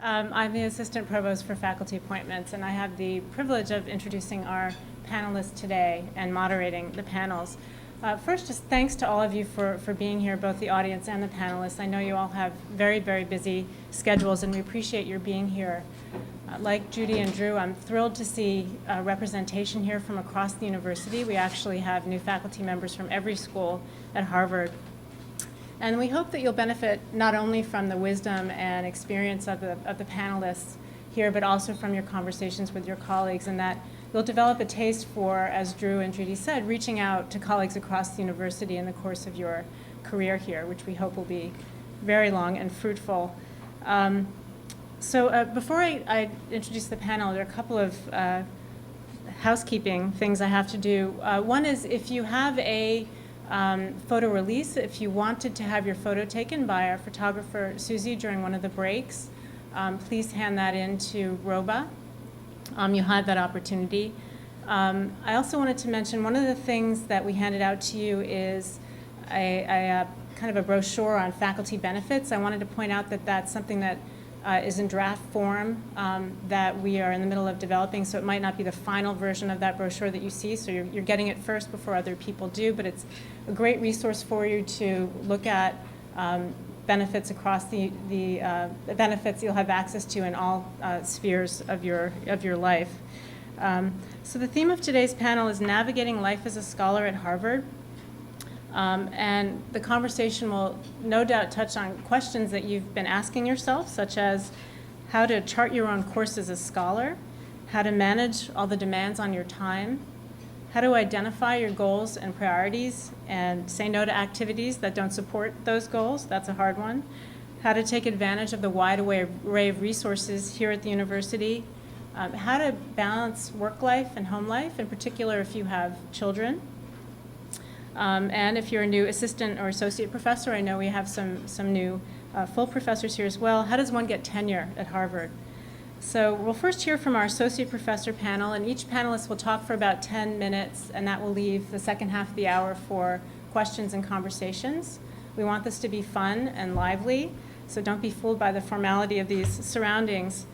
I'm the Assistant Provost for Faculty Appointments, and I have the privilege of introducing our panelists today and moderating the panels. First, just thanks to all of you for being here, both the audience and the panelists. I know you all have very, very busy schedules, and we appreciate your being here. Like Judy and Drew, I'm thrilled to see representation here from across the university. We actually have new faculty members from every school at Harvard. And we hope that you'll benefit not only from the wisdom and experience of the panelists here, but also from your conversations with your colleagues, and that you'll develop a taste for, as Drew and Judy said, reaching out to colleagues across the university in the course of your career here, which we hope will be very long and fruitful. Before I introduce the panel, there are a couple of housekeeping things I have to do. One is, if you have a photo release, if you wanted to have your photo taken by our photographer Susie during one of the breaks, please hand that in to Roba. You'll have that opportunity. I also wanted to mention one of the things that we handed out to you is a kind of a brochure on faculty benefits. I wanted to point out that that's something that is in draft form that we are in the middle of developing, so it might not be the final version of that brochure that you see, so you're getting it first before other people do, but it's a great resource for you to look at benefits across the benefits you'll have access to in all spheres of your life. So the theme of today's panel is Navigating Life as a Scholar at Harvard. And the conversation will no doubt touch on questions that you've been asking yourself, such as how to chart your own course as a scholar, how to manage all the demands on your time, how to identify your goals and priorities and say no to activities that don't support those goals, that's a hard one, how to take advantage of the wide array of resources here at the university, how to balance work life and home life, in particular if you have children. And if you're a new assistant or associate professor, I know we have some new full professors here as well. How does one get tenure at Harvard? So we'll first hear from our associate professor panel, and each panelist will talk for about 10 minutes, and that will leave the second half of the hour for questions and conversations. We want this to be fun and lively, so don't be fooled by the formality of these surroundings.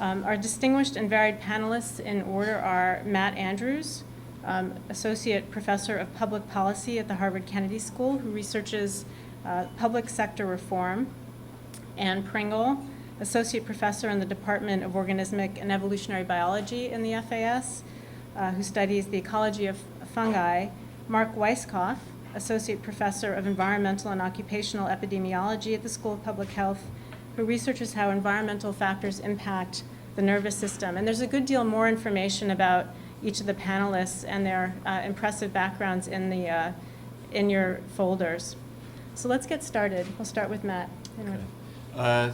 Our distinguished and varied panelists in order are Matt Andrews, Associate Professor of Public Policy at the Harvard Kennedy School, who researches public sector reform, and Pringle, Associate Professor in the Department of Organismic and Evolutionary Biology in the FAS, who studies the ecology of fungi, Marc Weisskopf, Associate Professor of Environmental and Occupational Epidemiology at the School of Public Health, who researches how environmental factors impact the nervous system. And there's a good deal more information about each of the panelists and their impressive backgrounds in your folders. So let's get started. We'll start with Matt. Okay.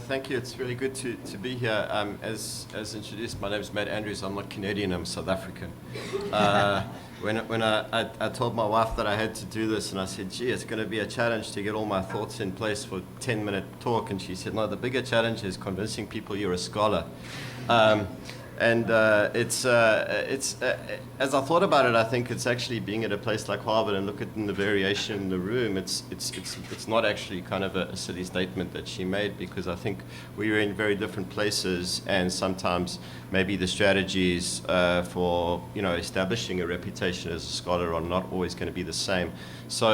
Thank you. It's really good to be here. As introduced, my name is Matt Andrews. I'm not Canadian, I'm South African. When I told my wife that I had to do this, and I said, gee, it's going to be a challenge to get all my thoughts in place for a 10-minute talk, and she said, no, the bigger challenge is convincing people you're a scholar. It's as I thought about it, I think it's actually being at a place like Harvard and look at the variation in the room. It's not actually kind of a silly statement that she made, because I think we are in very different places, and sometimes maybe the strategies for establishing a reputation as a scholar are not always going to be the same. So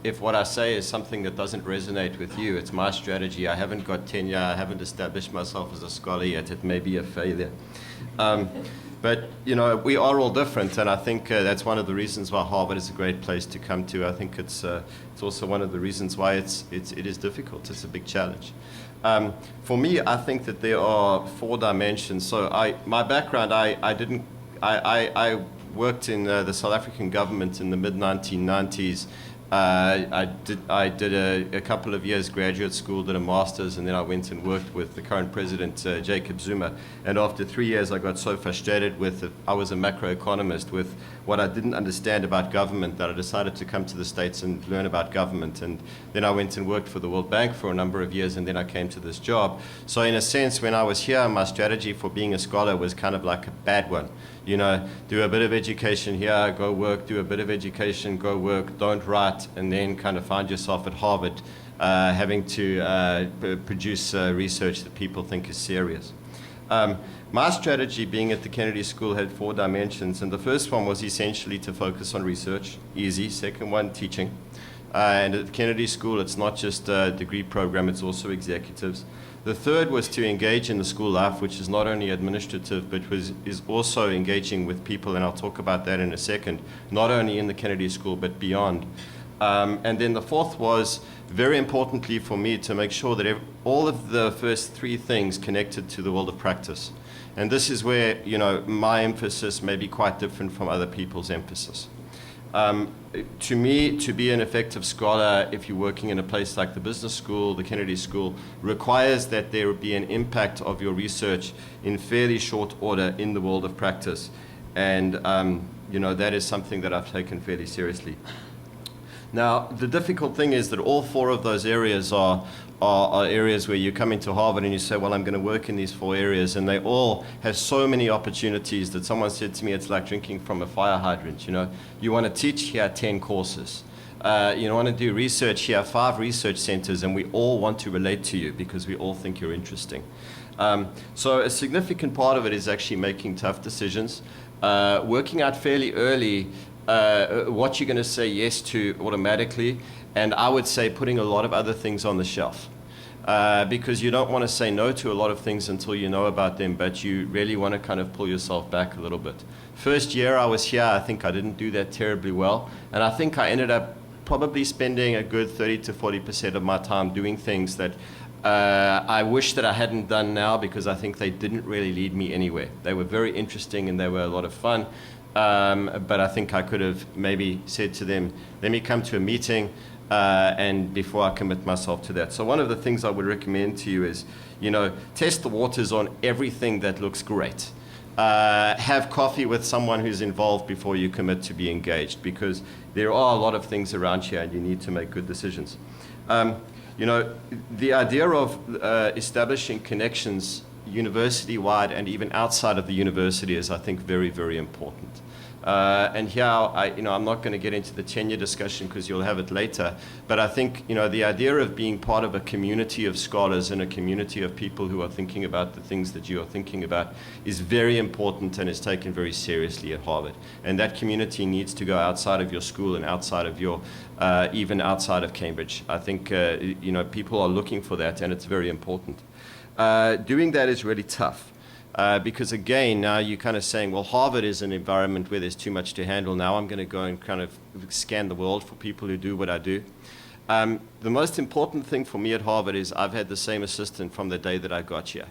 if what I say is something that doesn't resonate with you, it's my strategy. I haven't got tenure. I haven't established myself as a scholar yet. It may be a failure. But we are all different, and I think that's one of the reasons why Harvard is a great place to come to. I think it's also one of the reasons why it is difficult. It's a big challenge. For me, I think that there are 4 dimensions. So my background, I worked in the South African government in the mid-1990s. I did a couple of years graduate school, did a master's, and then I went and worked with the current president, Jacob Zuma. And after 3 years, I got so frustrated with it. I was a macroeconomist with what I didn't understand about government that I decided to come to the States and learn about government. And then I went and worked for the World Bank for a number of years, and then I came to this job. So in a sense, when I was here, my strategy for being a scholar was kind of like a bad one. Do a bit of education here, go work, do a bit of education, go work, don't write, and then kind of find yourself at Harvard having to produce research that people think is serious. My strategy being at the Kennedy School had 4 dimensions, and the first one was essentially to focus on research, easy. Second one, teaching. And at the Kennedy School, it's not just a degree program, it's also executives. The third was to engage in the school life, which is not only administrative, but is also engaging with people, and I'll talk about that in a second, not only in the Kennedy School, but beyond. And then the fourth was, very importantly for me, to make sure that all of the first 3 things connected to the world of practice. And this is where, my emphasis may be quite different from other people's emphasis. To me, to be an effective scholar, if you're working in a place like the business school, the Kennedy School, requires that there be an impact of your research in fairly short order in the world of practice. And, that is something that I've taken fairly seriously. Now, the difficult thing is that all 4 of those areas are areas where you come into Harvard and you say, well, I'm going to work in these 4 areas, and they all have so many opportunities that someone said to me, it's like drinking from a fire hydrant. You want to teach, here are 10 courses. You want to do research, here are 5 research centers, and we all want to relate to you because we all think you're interesting. So a significant part of it is actually making tough decisions, working out fairly early what you're going to say yes to automatically, and I would say putting a lot of other things on the shelf. Because you don't want to say no to a lot of things until you know about them, but you really want to kind of pull yourself back a little bit. First year I was here, I think I didn't do that terribly well, and I think I ended up probably spending a good 30 to 40% of my time doing things that I wish that I hadn't done now, because I think they didn't really lead me anywhere. They were very interesting and they were a lot of fun. But I think I could have maybe said to them, let me come to a meeting and before I commit myself to that. So one of the things I would recommend to you is, test the waters on everything that looks great. Have coffee with someone who's involved before you commit to be engaged, because there are a lot of things around here and you need to make good decisions. The idea of establishing connections university-wide and even outside of the university is, I think, very, very important. And here, I'm not going to get into the tenure discussion because you'll have it later, but I think, the idea of being part of a community of scholars and a community of people who are thinking about the things that you are thinking about is very important and is taken very seriously at Harvard. And that community needs to go outside of your school and outside of your, even outside of Cambridge. I think, people are looking for that, and it's very important. Doing that is really tough because, again, now you're kind of saying, well, Harvard is an environment where there's too much to handle. Now I'm going to go and kind of scan the world for people who do what I do. The most important thing for me at Harvard is I've had the same assistant from the day that I got here.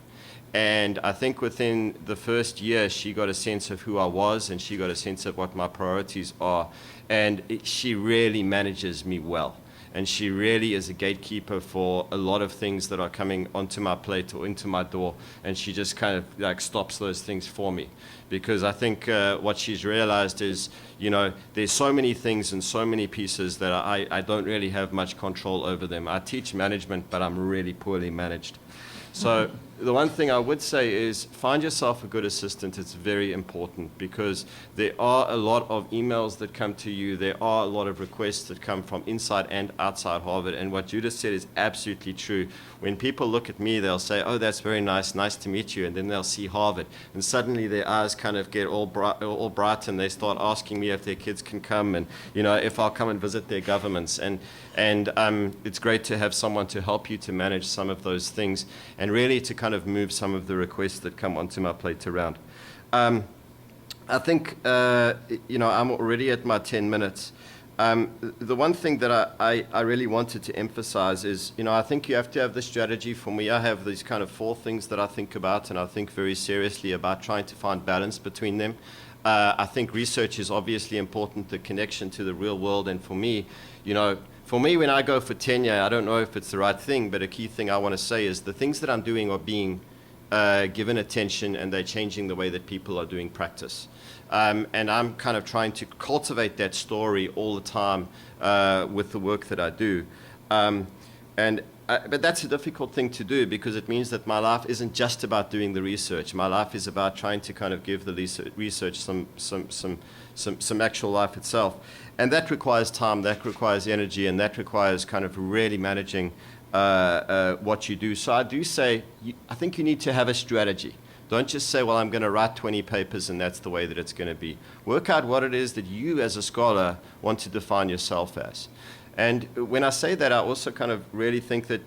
And I think within the first year, she got a sense of who I was, and she got a sense of what my priorities are. And she really manages me well. And she really is a gatekeeper for a lot of things that are coming onto my plate or into my door. And she just kind of like stops those things for me. Because I think what she's realized is, there's so many things and so many pieces that I don't really have much control over them. I teach management, but I'm really poorly managed. So the one thing I would say is find yourself a good assistant. It's very important because there are a lot of emails that come to you. There are a lot of requests that come from inside and outside Harvard. And what Judith said is absolutely true. When people look at me, they'll say, oh, that's very nice. Nice to meet you. And then they'll see Harvard. And suddenly their eyes kind of get all bright and they start asking me if their kids can come and, if I'll come and visit their governments. And it's great to have someone to help you to manage some of those things and really to kind of move some of the requests that come onto my plate around. I think, I'm already at my 10 minutes. The one thing that I really wanted to emphasize is, I think you have to have the strategy. For me, I have these kind of 4 things that I think about, and I think very seriously about trying to find balance between them. I think research is obviously important, the connection to the real world, and for me, when I go for tenure, I don't know if it's the right thing, but a key thing I want to say is the things that I'm doing are being given attention, and they're changing the way that people are doing practice. And I'm kind of trying to cultivate that story all the time with the work that I do. And but that's a difficult thing to do because it means that my life isn't just about doing the research. My life is about trying to kind of give the research some actual life itself. And that requires time, that requires energy, and that requires kind of really managing what you do. So I do say, I think you need to have a strategy. Don't just say, well, I'm going to write 20 papers and that's the way that it's going to be. Work out what it is that you as a scholar want to define yourself as. And when I say that, I also kind of really think that,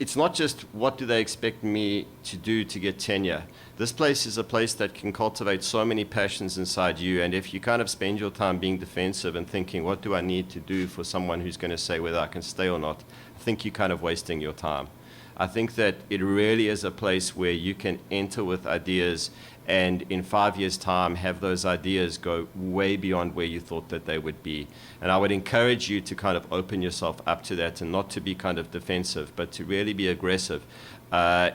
it's not just what do they expect me to do to get tenure. This place is a place that can cultivate so many passions inside you, and if you kind of spend your time being defensive and thinking, what do I need to do for someone who's going to say whether I can stay or not, I think you're kind of wasting your time. I think that it really is a place where you can enter with ideas and in 5 years' time have those ideas go way beyond where you thought that they would be. And I would encourage you to kind of open yourself up to that and not to be kind of defensive, but to really be aggressive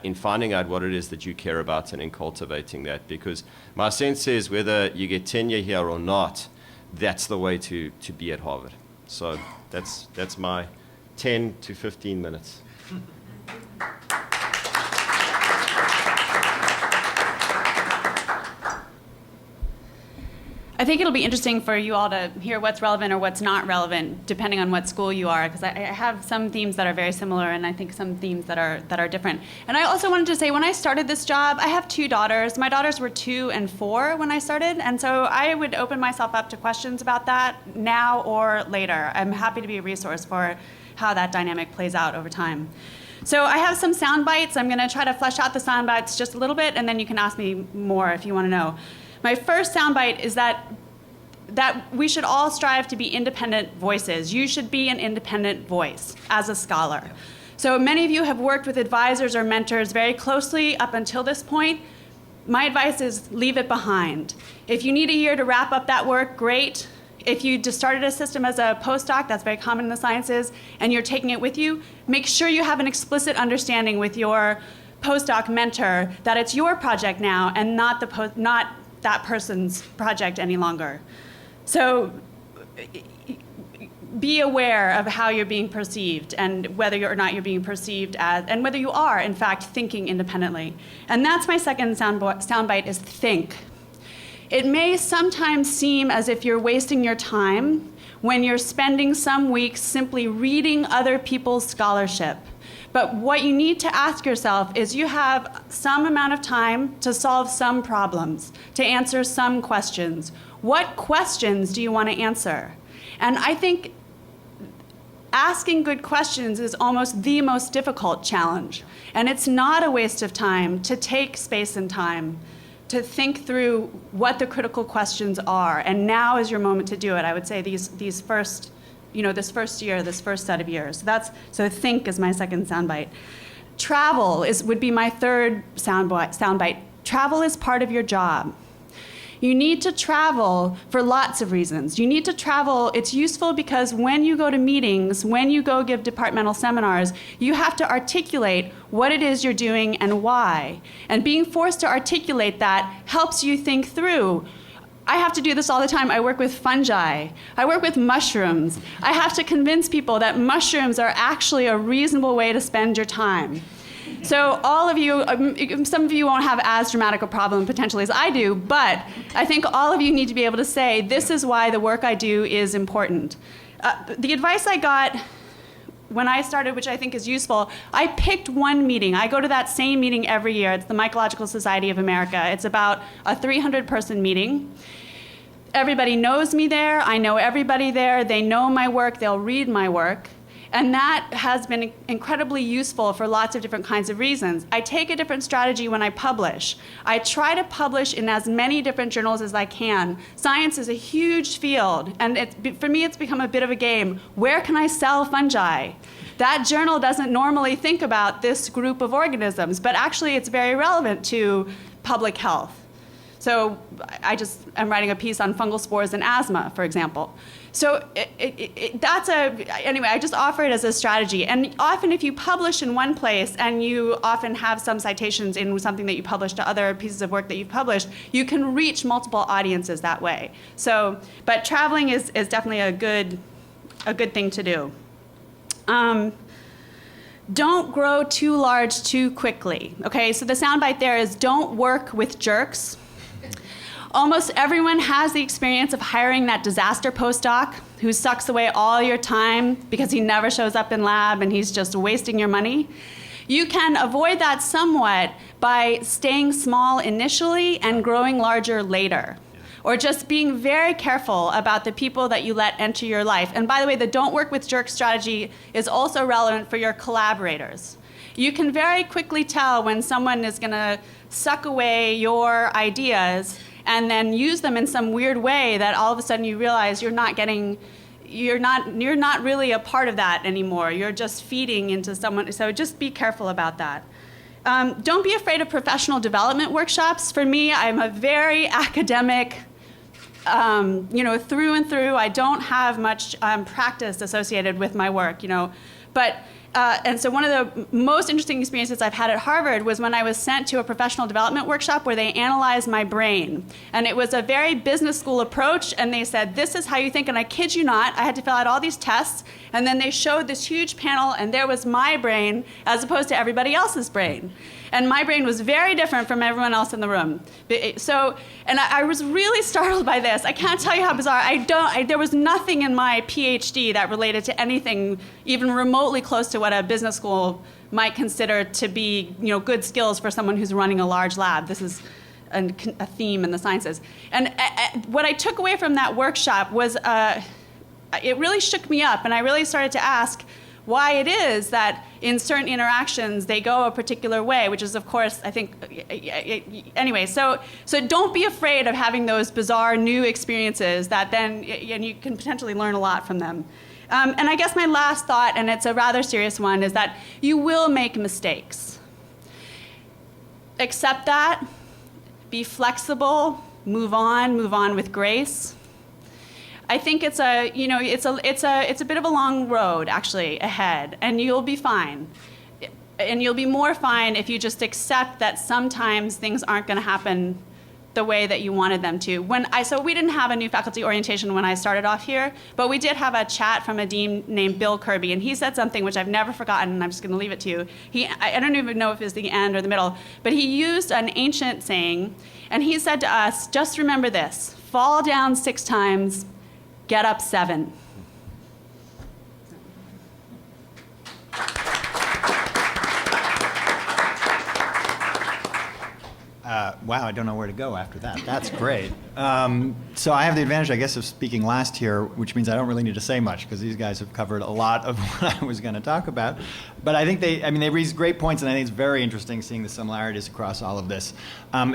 in finding out what it is that you care about and in cultivating that. Because my sense is whether you get tenure here or not, that's the way to be at Harvard. So that's my 10 to 15 minutes. I think it'll be interesting for you all to hear what's relevant or what's not relevant, depending on what school you are, because I have some themes that are very similar, and I think some themes that are different. And I also wanted to say, when I started this job, I have 2 daughters. My daughters were 2 and 4 when I started, and so I would open myself up to questions about that now or later. I'm happy to be a resource for how that dynamic plays out over time. So I have some sound bites. I'm going to try to flesh out the sound bites just a little bit, and then you can ask me more if you want to know. My first soundbite is that we should all strive to be independent voices. You should be an independent voice as a scholar. So many of you have worked with advisors or mentors very closely up until this point. My advice is leave it behind. If you need a year to wrap up that work, great. If you just started a system as a postdoc, that's very common in the sciences, and you're taking it with you, make sure you have an explicit understanding with your postdoc mentor that it's your project now and not that person's project any longer. So be aware of how you're being perceived and whether or not you're being perceived as, and whether you are, in fact, thinking independently. And that's my second soundbite is think. It may sometimes seem as if you're wasting your time when you're spending some weeks simply reading other people's scholarship. But what you need to ask yourself is you have some amount of time to solve some problems, to answer some questions. What questions do you want to answer? And I think asking good questions is almost the most difficult challenge. And it's not a waste of time to take space and time to think through what the critical questions are. And now is your moment to do it. I would say this first year, this first set of years. So think is my second soundbite. Travel would be my third soundbite. Travel is part of your job. You need to travel for lots of reasons. You need to travel, it's useful because when you go to meetings, when you go give departmental seminars, you have to articulate what it is you're doing and why. And being forced to articulate that helps you think through. I have to do this all the time. I work with fungi. I work with mushrooms. I have to convince people that mushrooms are actually a reasonable way to spend your time. So all of you, some of you won't have as dramatic a problem potentially as I do, but I think all of you need to be able to say, this is why the work I do is important. The advice I got when I started, which I think is useful, I picked one meeting. I go to that same meeting every year. It's the Mycological Society of America. It's about a 300-person meeting. Everybody knows me there. I know everybody there. They know my work. They'll read my work. And that has been incredibly useful for lots of different kinds of reasons. I take a different strategy when I publish. I try to publish in as many different journals as I can. Science is a huge field, and for me it's become a bit of a game. Where can I sell fungi? That journal doesn't normally think about this group of organisms, but actually it's very relevant to public health. So I'm writing a piece on fungal spores and asthma, for example. So anyway, I just offer it as a strategy. And often if you publish in one place and you often have some citations in something that you published to other pieces of work that you've published, you can reach multiple audiences that way. So, but traveling is definitely a good thing to do. don't grow too large too quickly. Okay, so the soundbite there is don't work with jerks. Almost everyone has the experience of hiring that disaster postdoc who sucks away all your time because he never shows up in lab and he's just wasting your money. You can avoid that somewhat by staying small initially and growing larger later. Or just being very careful about the people that you let enter your life. And by the way, the don't work with jerks strategy is also relevant for your collaborators. You can very quickly tell when someone is going to suck away your ideas and then use them in some weird way that all of a sudden you realize you're not really a part of that anymore. You're just feeding into someone. So just be careful about that. Don't be afraid of professional development workshops. For me, I'm a very academic, through and through. I don't have much practice associated with my work, and so one of the most interesting experiences I've had at Harvard was when I was sent to a professional development workshop where they analyzed my brain. And it was a very business school approach, and they said, this is how you think. And I kid you not, I had to fill out all these tests, and then they showed this huge panel, and there was my brain as opposed to everybody else's brain. And my brain was very different from everyone else in the room. And I was really startled by this. I can't tell you how bizarre. There was nothing in my PhD that related to anything even remotely close to what a business school might consider to be, good skills for someone who's running a large lab. This is a theme in the sciences. And what I took away from that workshop was, it really shook me up, and I really started to ask why it is that in certain interactions they go a particular way, which is, of course, I think, anyway, so don't be afraid of having those bizarre new experiences that then, and you can potentially learn a lot from them. And I guess my last thought, and it's a rather serious one, is that you will make mistakes. Accept that, be flexible, move on with grace. I think it's a bit of a long road actually ahead, and you'll be fine. And you'll be more fine if you just accept that sometimes things aren't going to happen the way that you wanted them to. So we didn't have a new faculty orientation when I started off here, but we did have a chat from a dean named Bill Kirby, and he said something which I've never forgotten, and I'm just going to leave it to you. I don't even know if it's the end or the middle, but he used an ancient saying, and he said to us, just remember this, fall down 6 times, get up 7. Wow, I don't know where to go after that. That's great. So I have the advantage, I guess, of speaking last here, which means I don't really need to say much because these guys have covered a lot of what I was going to talk about. But I think they raise great points, and I think it's very interesting seeing the similarities across all of this.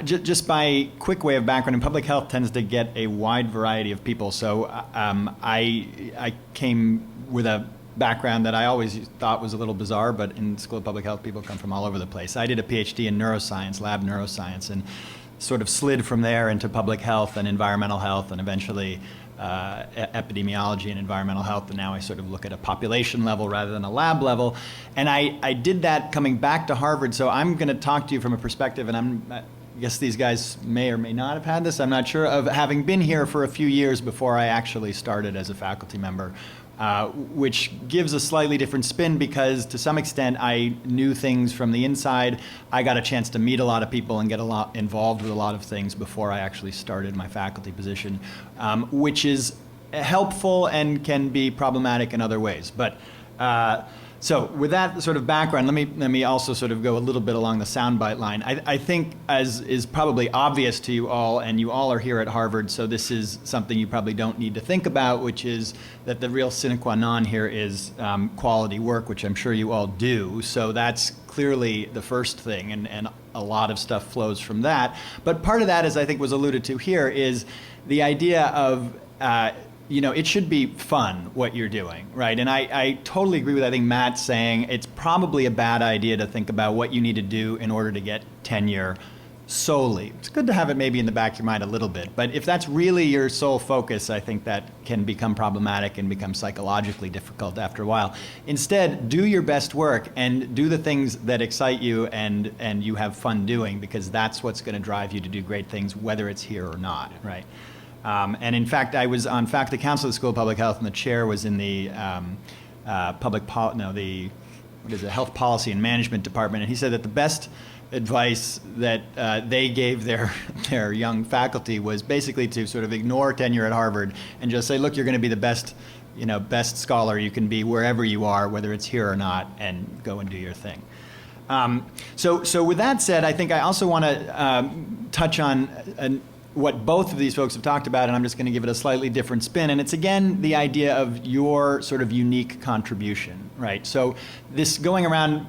Just by quick way of background, and public health tends to get a wide variety of people. So I came with a background that I always thought was a little bizarre, but in the School of Public Health, people come from all over the place. I did a PhD in neuroscience, lab neuroscience, and sort of slid from there into public health and environmental health, and eventually epidemiology and environmental health, and now I sort of look at a population level rather than a lab level. And I did that coming back to Harvard, so I'm going to talk to you from a perspective, and I guess these guys may or may not have had this, I'm not sure, of having been here for a few years before I actually started as a faculty member. Which gives a slightly different spin because to some extent I knew things from the inside. I got a chance to meet a lot of people and get a lot involved with a lot of things before I actually started my faculty position, which is helpful and can be problematic in other ways. But so with that sort of background, let me also sort of go a little bit along the soundbite line. I think, as is probably obvious to you all, and you all are here at Harvard, so this is something you probably don't need to think about, which is that the real sine qua non here is quality work, which I'm sure you all do. So that's clearly the first thing, and a lot of stuff flows from that. But part of that, as I think was alluded to here, is the idea of it should be fun what you're doing, right? And I totally agree with, I think, Matt saying it's probably a bad idea to think about what you need to do in order to get tenure solely. It's good to have it maybe in the back of your mind a little bit, but if that's really your sole focus, I think that can become problematic and become psychologically difficult after a while. Instead, do your best work and do the things that excite you and you have fun doing, because that's what's going to drive you to do great things, whether it's here or not, right? And in fact, I was on faculty council at the School of Public Health, and the chair was in the health policy and management department, and he said that the best advice that they gave their young faculty was basically to sort of ignore tenure at Harvard and just say, look, you're going to be the best scholar you can be wherever you are, whether it's here or not, and go and do your thing. So with that said, I think I also want to touch on what both of these folks have talked about, and I'm just going to give it a slightly different spin. And it's, again, the idea of your sort of unique contribution, right? So this going around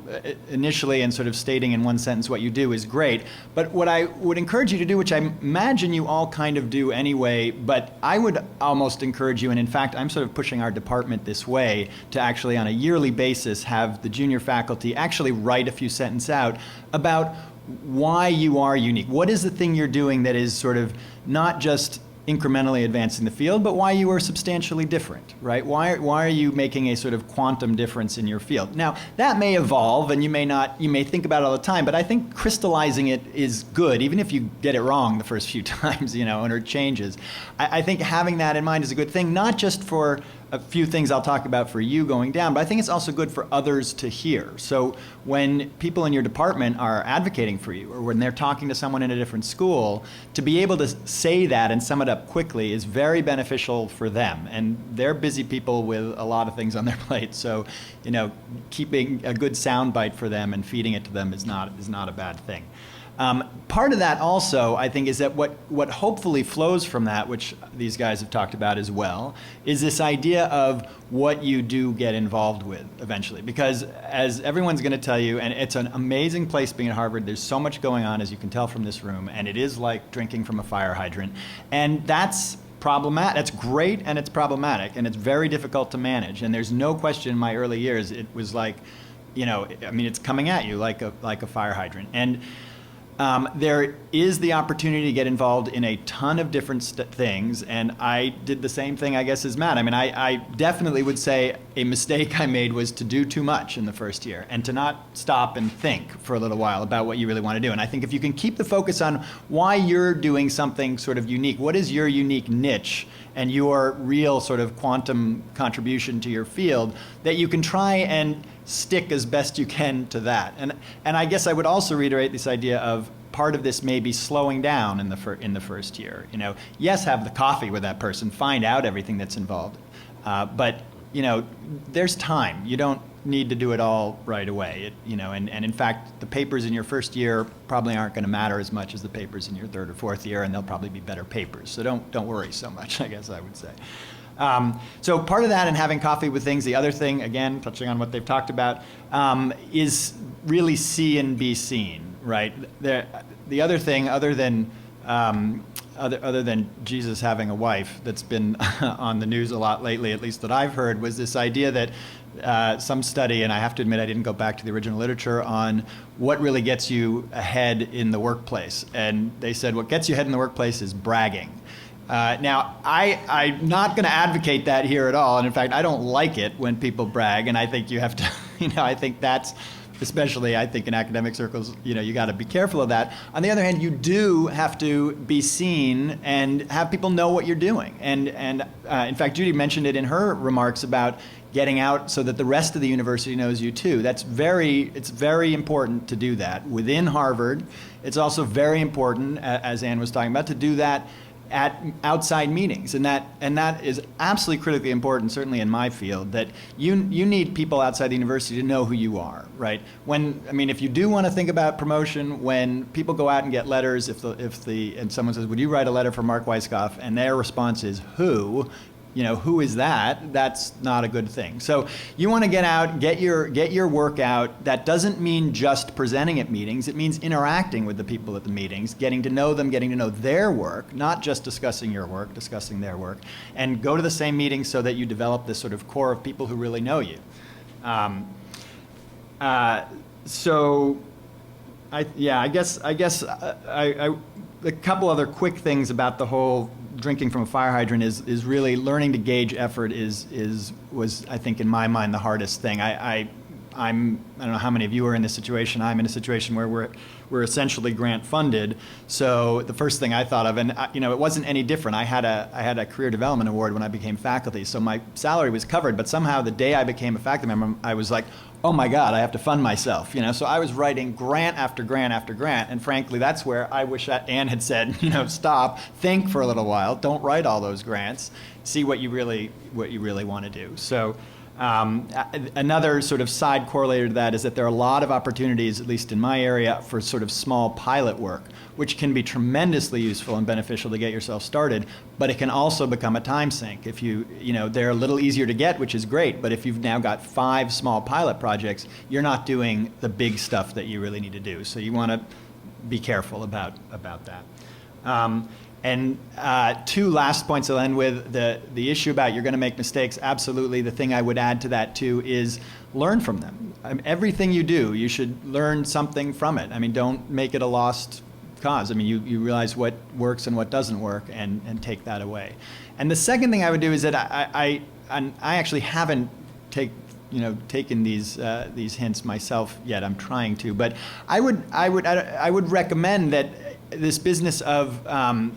initially and sort of stating in one sentence what you do is great. But what I would encourage you to do, which I imagine you all kind of do anyway, but I would almost encourage you, and in fact, I'm sort of pushing our department this way, to actually on a yearly basis have the junior faculty actually write a few sentences out about why you are unique. What is the thing you're doing that is sort of not just incrementally advancing the field, but why you are substantially different, right? Why are you making a sort of quantum difference in your field? Now, that may evolve, and you may think about it all the time, but I think crystallizing it is good, even if you get it wrong the first few times, and it changes. I think having that in mind is a good thing, not just for a few things I'll talk about for you going down, but I think it's also good for others to hear. So when people in your department are advocating for you, or when they're talking to someone in a different school, to be able to say that and sum it up quickly is very beneficial for them. And they're busy people with a lot of things on their plate. So, keeping a good soundbite for them and feeding it to them is not a bad thing. Part of that also, I think, is that what hopefully flows from that, which these guys have talked about as well, is this idea of what you do get involved with eventually. Because as everyone's going to tell you, and it's an amazing place being at Harvard, there's so much going on, as you can tell from this room, and it is like drinking from a fire hydrant. And that's problematic. That's great, and it's problematic, and it's very difficult to manage. And there's no question in my early years, it was like, it's coming at you like a fire hydrant. And there is the opportunity to get involved in a ton of different things, and I did the same thing, I guess, as Matt. I definitely would say a mistake I made was to do too much in the first year and to not stop and think for a little while about what you really want to do. And I think if you can keep the focus on why you're doing something sort of unique, what is your unique niche and your real sort of quantum contribution to your field, that you can try and stick as best you can to that. And I guess I would also reiterate this idea of part of this may be slowing down in the first year. Yes, have the coffee with that person, find out everything that's involved, but there's time. You don't need to do it all right away. And in fact, the papers in your first year probably aren't going to matter as much as the papers in your third or fourth year, and they'll probably be better papers. So don't worry so much, I guess I would say. So part of that and having coffee with things, the other thing, again, touching on what they've talked about, is really see and be seen, right? The other thing, other than Jesus having a wife that's been on the news a lot lately, at least that I've heard, was this idea that some study, and I have to admit I didn't go back to the original literature, on what really gets you ahead in the workplace. And they said what gets you ahead in the workplace is bragging. Now, I'm not going to advocate that here at all, and in fact, I don't like it when people brag, and I think you have to, I think that's, especially I think in academic circles, you got to be careful of that. On the other hand, you do have to be seen and have people know what you're doing. And in fact, Judy mentioned it in her remarks about getting out so that the rest of the university knows you too. It's very important to do that within Harvard. It's also very important, as Ann was talking about, to do that at outside meetings, and that is absolutely critically important, certainly in my field, that you need people outside the university to know who you are, right? If you do want to think about promotion, when people go out and get letters, and someone says, would you write a letter for Marc Weisskopf, and their response is, who is that? That's not a good thing. So you want to get out, get your work out. That doesn't mean just presenting at meetings. It means interacting with the people at the meetings, getting to know them, getting to know their work, not just discussing your work, discussing their work. And go to the same meetings so that you develop this sort of core of people who really know you. So I guess a couple other quick things about the whole drinking from a fire hydrant is really learning to gauge effort was I think in my mind the hardest thing. I don't know how many of you are in this situation. I'm in a situation where we're essentially grant funded. So the first thing I thought of, and it wasn't any different. I had a career development award when I became faculty, so my salary was covered. But somehow the day I became a faculty member, I was like, oh my God, I have to fund myself, So I was writing grant after grant after grant, and frankly, that's where I wish that Anne had said, stop, think for a little while, don't write all those grants, see what you really want to do. So another sort of side correlator to that is that there are a lot of opportunities, at least in my area, for sort of small pilot work, which can be tremendously useful and beneficial to get yourself started, but it can also become a time sink. If they're a little easier to get, which is great, but if you've now got 5 small pilot projects, you're not doing the big stuff that you really need to do. So you want to be careful about that. And 2 last points I'll end with. The issue about you're going to make mistakes, absolutely. The thing I would add to that too is learn from them. Everything you do, you should learn something from it. Don't make it a lost cause. You realize what works and what doesn't work and take that away. And the second thing I would do is that I actually haven't taken these hints myself yet. I'm trying to, but I would recommend that this business of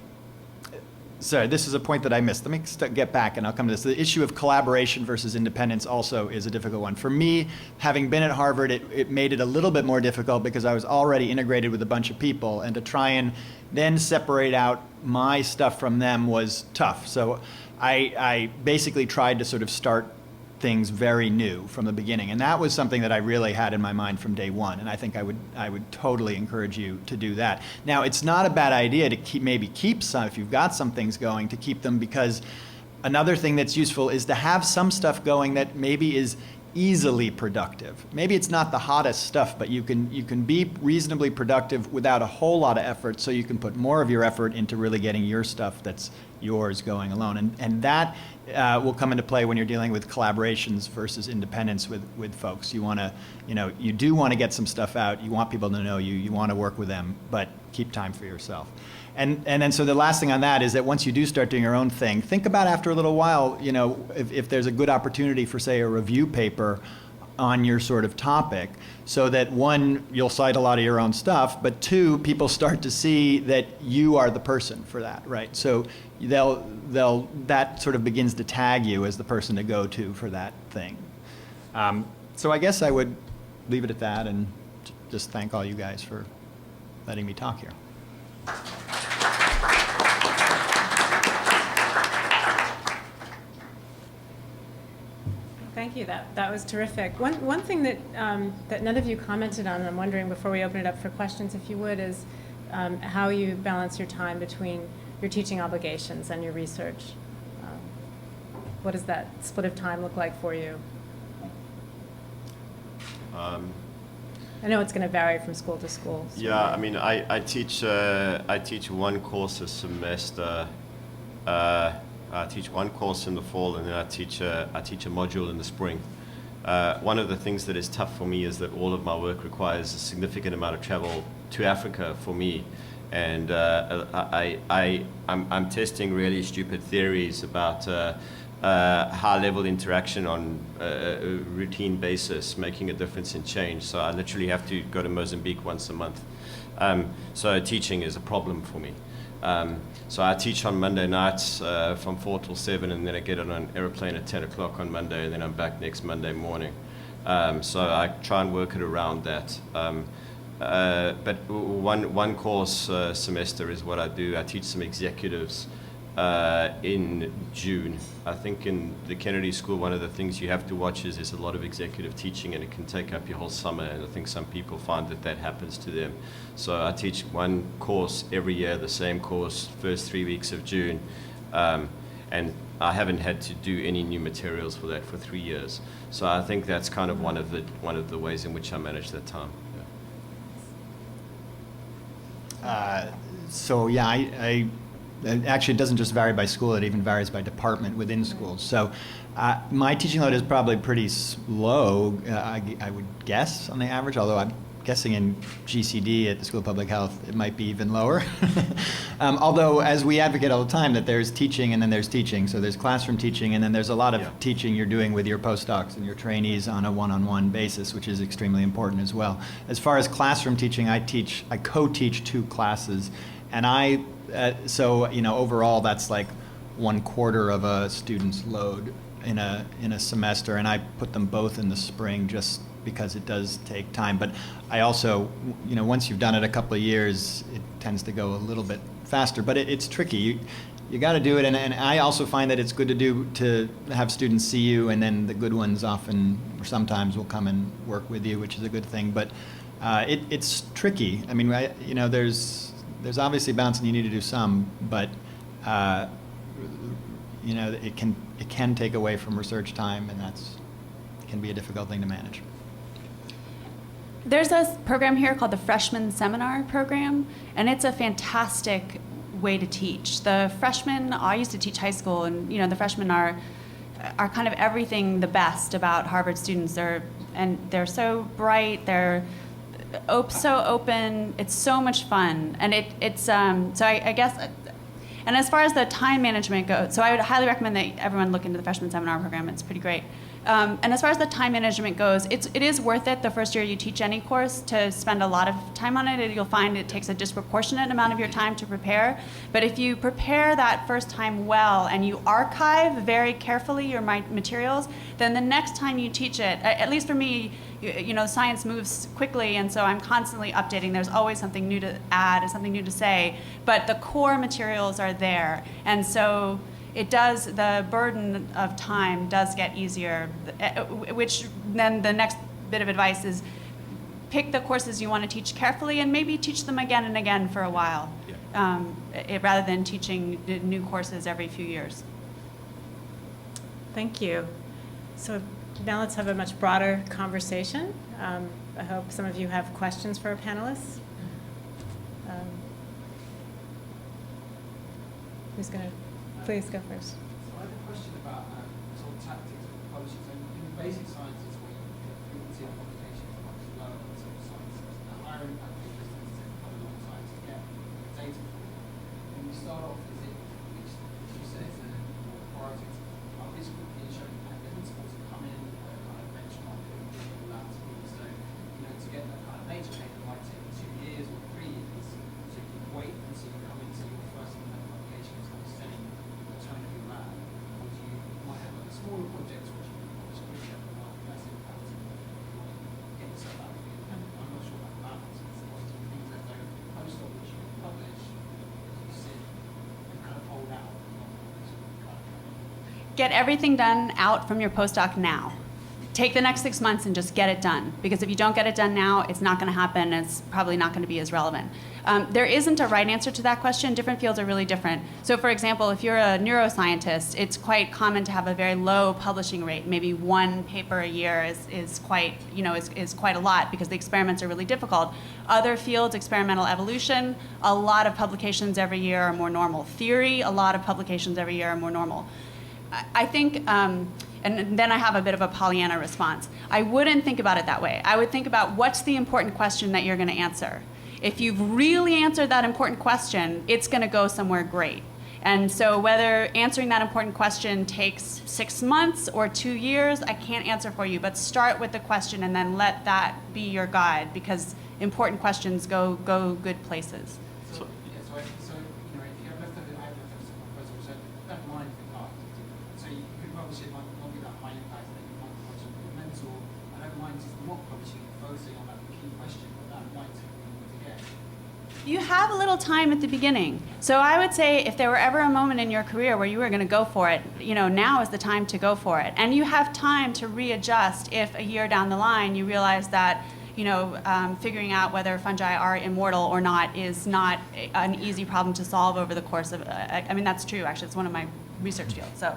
sorry, this is a point that I missed. Let me get back and I'll come to this. The issue of collaboration versus independence also is a difficult one. For me, having been at Harvard, it made it a little bit more difficult because I was already integrated with a bunch of people, and to try and then separate out my stuff from them was tough. So I basically tried to sort of start things very new from the beginning, and that was something that I really had in my mind from day one, and I think I would totally encourage you to do that. Now, it's not a bad idea to keep some, if you've got some things going, to keep them, because another thing that's useful is to have some stuff going that maybe is easily productive. Maybe it's not the hottest stuff, but you can be reasonably productive without a whole lot of effort, so you can put more of your effort into really getting your stuff that's yours going alone. And that will come into play when you're dealing with collaborations versus independence with folks. You want to, you do want to get some stuff out. You want people to know you. You want to work with them, but keep time for yourself. And then so the last thing on that is that once you do start doing your own thing, think about after a little while, if there's a good opportunity for, say, a review paper on your sort of topic, so that 1, you'll cite a lot of your own stuff, but 2, people start to see that you are the person for that, right? So that sort of begins to tag you as the person to go to for that thing. So I guess I would leave it at that and just thank all you guys for letting me talk here. Thank you. That was terrific. One thing that none of you commented on, and I'm wondering before we open it up for questions, if you would, is how you balance your time between your teaching obligations and your research. What does that split of time look like for you? I know it's going to vary from school to school. So yeah, I teach 1 course a semester. I teach 1 course in the fall, and then I teach a module in the spring. One of the things that is tough for me is that all of my work requires a significant amount of travel to Africa for me, and I'm testing really stupid theories about high-level interaction on a routine basis, making a difference in change. So I literally have to go to Mozambique once a month. So teaching is a problem for me. So I teach on Monday nights from 4 till 7, and then I get on an airplane at 10 o'clock on Monday, and then I'm back next Monday morning. So I try and work it around that. But one course semester is what I do. I teach some executives in June. I think in the Kennedy School, one of the things you have to watch is there's a lot of executive teaching, and it can take up your whole summer, and I think some people find that happens to them. So I teach 1 course every year, the same course, first 3 weeks of June, and I haven't had to do any new materials for that for 3 years. So I think that's kind of one of the ways in which I manage that time. Actually, it doesn't just vary by school, it even varies by department within schools. So my teaching load is probably pretty slow, I would guess, on the average, although I'm guessing in GCD at the School of Public Health, it might be even lower. Although, as we advocate all the time, that there's teaching and then there's teaching. So there's classroom teaching, and then there's a lot of teaching you're doing with your postdocs and your trainees on a one-on-one basis, which is extremely important as well. As far as classroom teaching, I co-teach 2 classes, and so overall that's like 1/4 of a student's load in a semester, and I put them both in the spring just because it does take time. But I also, once you've done it a couple of years, it tends to go a little bit faster. But it's tricky. You got to do it, and I also find that it's good to have students see you, and then the good ones often or sometimes will come and work with you, which is a good thing. But it's tricky. I mean, there's obviously balancing. You need to do some, but it can take away from research time, and can be a difficult thing to manage. There's a program here called the Freshman Seminar Program, and it's a fantastic way to teach. The freshmen, I used to teach high school, and the freshmen are kind of everything the best about Harvard students. They're so bright, they're so open, it's so much fun, and so I guess. And as far as the time management goes, so I would highly recommend that everyone look into the Freshman Seminar Program. It's pretty great. And as far as the time management goes, it is worth it the first year you teach any course to spend a lot of time on it. You'll find it takes a disproportionate amount of your time to prepare. But if you prepare that first time well and you archive very carefully your materials, then the next time you teach it, at least for me, science moves quickly, and so I'm constantly updating. There's always something new to add and something new to say, but the core materials are there. And so the burden of time does get easier, which then the next bit of advice is pick the courses you want to teach carefully and maybe teach them again and again for a while, rather than teaching new courses every few years. Thank you. So now let's have a much broader conversation. I hope some of you have questions for our panelists. Who's going to? Please go first. So I have a question about sort of tactics of publishing. So in basic sciences, where frequency of publication is much lower than social sciences, the higher impact papers tend to take quite a long time to get data from. When you start off, is it, which you say is a more priority, are this quickly showing evidence or to come in kind of benchmark and all that to be? So, to get that kind of nature paper might take 2 years or 3 years. So you can wait until you come into your first independent publication is kind of saying alternative lab, or you might have like smaller projects which you can publish quicker and have less impact and get yourself out of the independent. I'm not sure about balance. It's lots of things that don't postdoc which you can publish, you sit and kind of hold out and not publish and kind of Get everything done out from your postdoc now. Take the next 6 months and just get it done. Because if you don't get it done now, it's not going to happen. It's probably not going to be as relevant. There isn't a right answer to that question. Different fields are really different. So for example, if you're a neuroscientist, it's quite common to have a very low publishing rate. Maybe one paper a year is quite a lot because the experiments are really difficult. Other fields, experimental evolution, a lot of publications every year are more normal. Theory, a lot of publications every year are more normal. I think, and then I have a bit of a Pollyanna response. I wouldn't think about it that way. I would think about what's the important question that you're going to answer. If you've really answered that important question, it's going to go somewhere great. And so whether answering that important question takes 6 months or 2 years, I can't answer for you. But start with the question and then let that be your guide, because important questions go good places. So if you have leftover, I have leftover proposal, so that line for art. So you could publish it, might not be that high impact, then you might publish it with a mentor. I don't mind just not publishing it, focusing on that key question, but that might take longer to get. You have a little time at the beginning. So I would say if there were ever a moment in your career where you were going to go for it, now is the time to go for it. And you have time to readjust if a year down the line you realize that figuring out whether fungi are immortal or not is not an easy problem to solve over the course of, that's true, actually. It's one of my research fields. So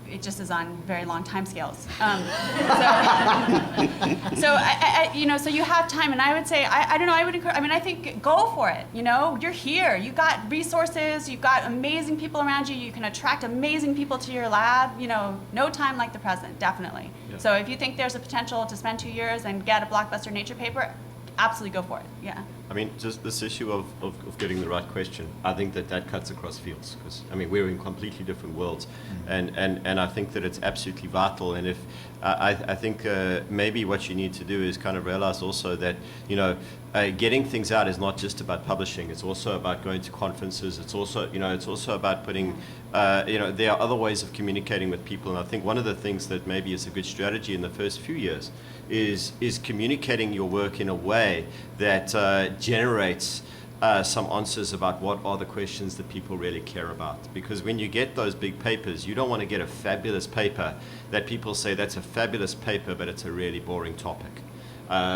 it just is on very long time scales. So you have time, and I would say, I don't know, I would encourage, I think go for it, you're here, you got resources, you've got amazing people around you, you can attract amazing people to your lab, no time like the present, definitely. Yeah. So if you think there's a potential to spend 2 years and get a blockbuster Nature paper, absolutely go for it, yeah. Just this issue of getting the right question, I think that cuts across fields, because we're in completely different worlds, and I think that it's absolutely vital. And if I think maybe what you need to do is kind of realize also that getting things out is not just about publishing. It's also about going to conferences. It's also about putting there are other ways of communicating with people. And I think one of the things that maybe is a good strategy in the first few years is communicating your work in a way that generates some answers about what are the questions that people really care about. Because when you get those big papers, you don't want to get a fabulous paper that people say that's a fabulous paper, but it's a really boring topic.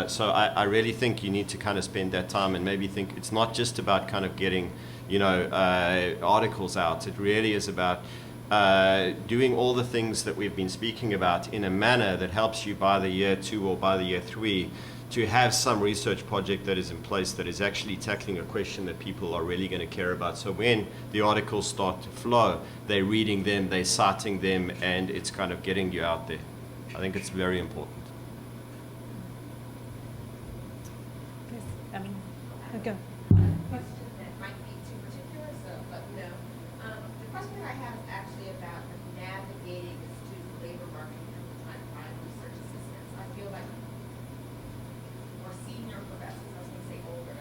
So I really think you need to kind of spend that time and maybe think it's not just about kind of getting, articles out. It really is about doing all the things that we've been speaking about in a manner that helps you by the year 2 or by the year 3 to have some research project that is in place that is actually tackling a question that people are really going to care about. So when the articles start to flow, they're reading them, they're citing them, and it's kind of getting you out there. I think it's very important. Go. Question that might be too particular, but the question that I have is actually about navigating the student labor market in trying to find research assistants. I feel like more senior professors, I was going to say older,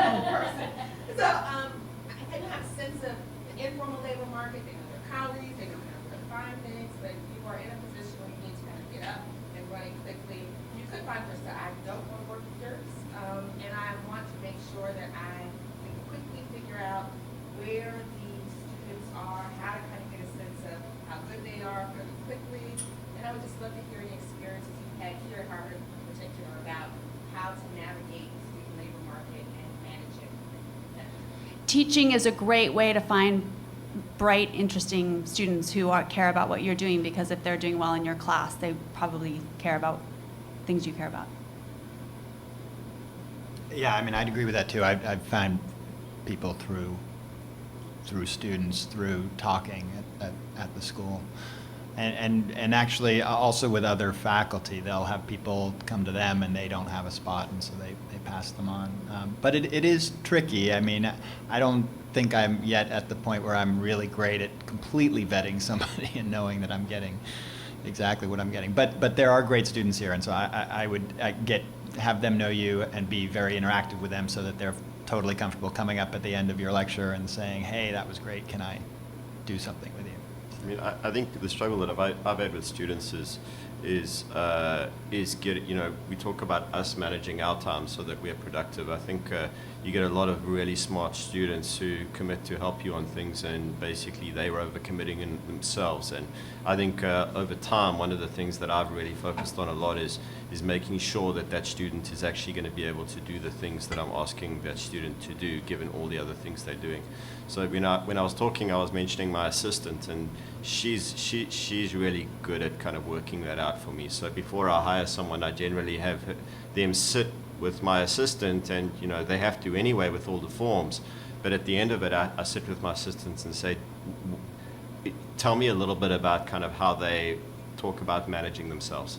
old person. So I have a sense of the informal labor market. They know their colleagues, they know how to find things, but you are in a position where you need to kind of get up and running quickly. You could find person, I don't want to work with jerks. And I want to make sure that I can quickly figure out where the students are, how to kind of get a sense of how good they are fairly quickly. And I would just love to hear any experiences you've had here at Harvard in particular about how to navigate the student labor market and manage it. Teaching is a great way to find bright, interesting students who care about what you're doing, because if they're doing well in your class, they probably care about things you care about. Yeah, I mean, I'd agree with that too. I've found people through students, through talking at the school, and actually also with other faculty. They'll have people come to them and they don't have a spot, and so they pass them on. But it is tricky. I mean, I don't think I'm yet at the point where I'm really great at completely vetting somebody and knowing that I'm getting exactly what I'm getting. But there are great students here, and so I would have them know you and be very interactive with them so that they're totally comfortable coming up at the end of your lecture and saying, hey, that was great, can I do something with you? I mean, I think the struggle that I've had with students is we talk about us managing our time so that we're productive. I think you get a lot of really smart students who commit to help you on things, and basically they were overcommitting in themselves. And I think over time, one of the things that I've really focused on a lot is making sure that student is actually going to be able to do the things that I'm asking that student to do, given all the other things they're doing. So when I was talking, I was mentioning my assistant, and she's really good at kind of working that out for me. So before I hire someone, I generally have them sit with my assistant, and they have to anyway with all the forms. But at the end of it, I sit with my assistants and say, tell me a little bit about kind of how they talk about managing themselves.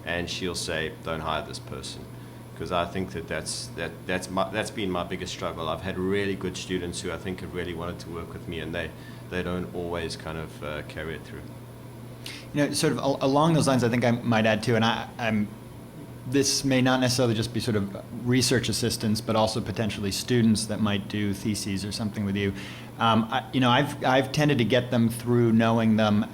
And she'll say, don't hire this person. Because I think that's been my biggest struggle. I've had really good students who I think have really wanted to work with me, and they don't always kind of carry it through. Sort of along those lines, I think I might add too, and this may not necessarily just be sort of research assistants, but also potentially students that might do theses or something with you. I've tended to get them through knowing them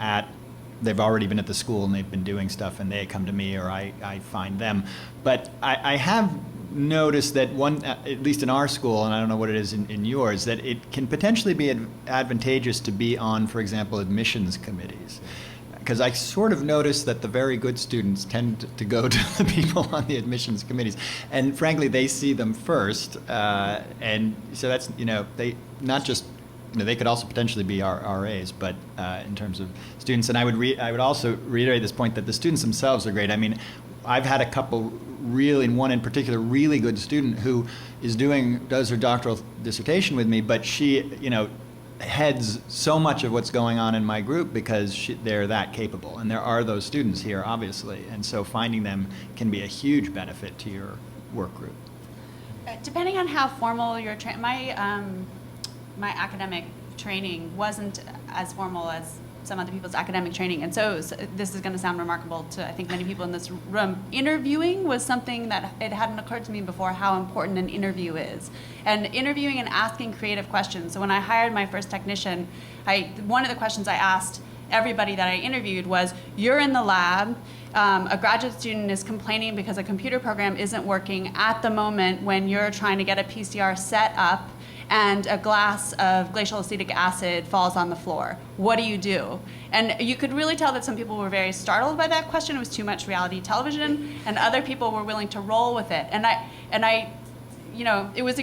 they've already been at the school and they've been doing stuff, and they come to me or I find them. But I have noticed that at least in our school, and I don't know what it is in yours, that it can potentially be advantageous to be on, for example, admissions committees. Because I sort of noticed that the very good students tend to go to the people on the admissions committees. And frankly, they see them first. And so that's, they not just, they could also potentially be our RAs, but in terms of students. And I would also reiterate this point that the students themselves are great. I mean, I've had a couple one in particular, really good student who does her doctoral dissertation with me, but she, heads so much of what's going on in my group because they're that capable. And there are those students here, obviously. And so finding them can be a huge benefit to your work group. Depending on how formal your my academic training wasn't as formal as some other people's academic training. And so this is going to sound remarkable to, I think, many people in this room. Interviewing was something that it hadn't occurred to me before how important an interview is. And interviewing and asking creative questions. So when I hired my first technician, one of the questions I asked everybody that I interviewed was, you're in the lab, a graduate student is complaining because a computer program isn't working at the moment when you're trying to get a PCR set up and a glass of glacial acetic acid falls on the floor. What do you do? And you could really tell that some people were very startled by that question. It was too much reality television, and other people were willing to roll with it. And I, you know, it was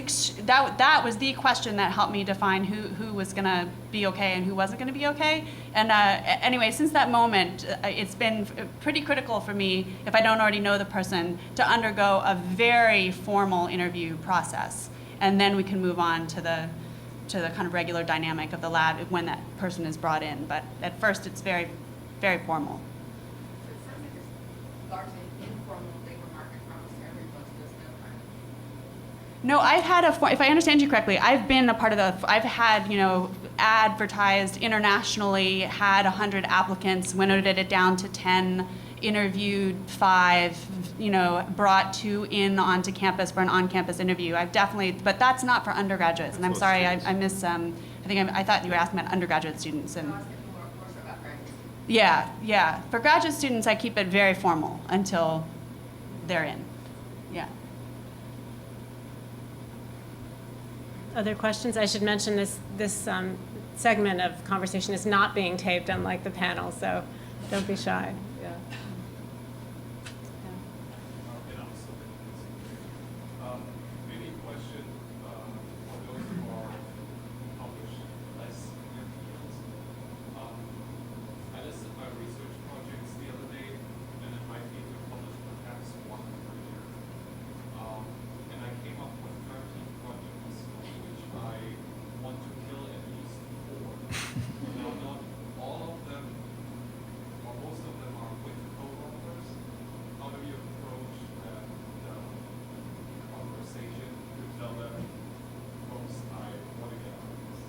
that was the question that helped me define who was going to be okay and who wasn't going to be okay. And anyway, since that moment, it's been pretty critical for me, if I don't already know the person, to undergo a very formal interview process. And then we can move on to the kind of regular dynamic of the lab when that person is brought in. But at first, it's very, very formal. So it sounds like there's largely informal labor market problems to everyone to this no. No, I've had if I understand you correctly, I've been a part of I've had, you know, advertised internationally, had 100 applicants, winnowed it down to 10, interviewed 5, you know, brought 2 in onto campus for an on-campus interview. I've definitely, but that's not for undergraduates. And I'm sorry, I I thought you were asking about undergraduate students. And I was thinking more so about graduate students. yeah. For graduate students, I keep it very formal until they're in. Yeah. Other questions? I should mention this segment of conversation is not being taped, unlike the panel, so don't be shy. Yeah. Maybe a question for those who are published less in their fields. I listed my research projects the other day, and in my field we published perhaps 1 per year. And I came up with 13 projects, which I want to kill at least 4. Now, not all of them, or most of them are with co-authors. How do you approach the conversation to tell them, folks, I want to get out of this?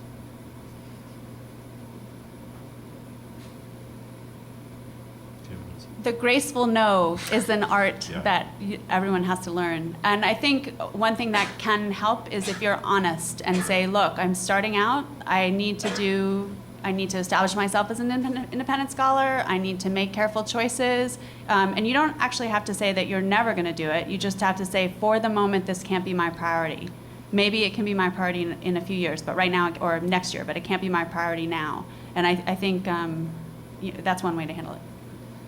The graceful no is an art Yeah. that everyone has to learn. And I think one thing that can help is if you're honest and say, look, I'm starting out, I need to establish myself as an independent scholar, I need to make careful choices. And you don't actually have to say that you're never going to do it. You just have to say, for the moment, this can't be my priority. Maybe it can be my priority in a few years, but right now, or next year, but it can't be my priority now. And I think that's one way to handle it.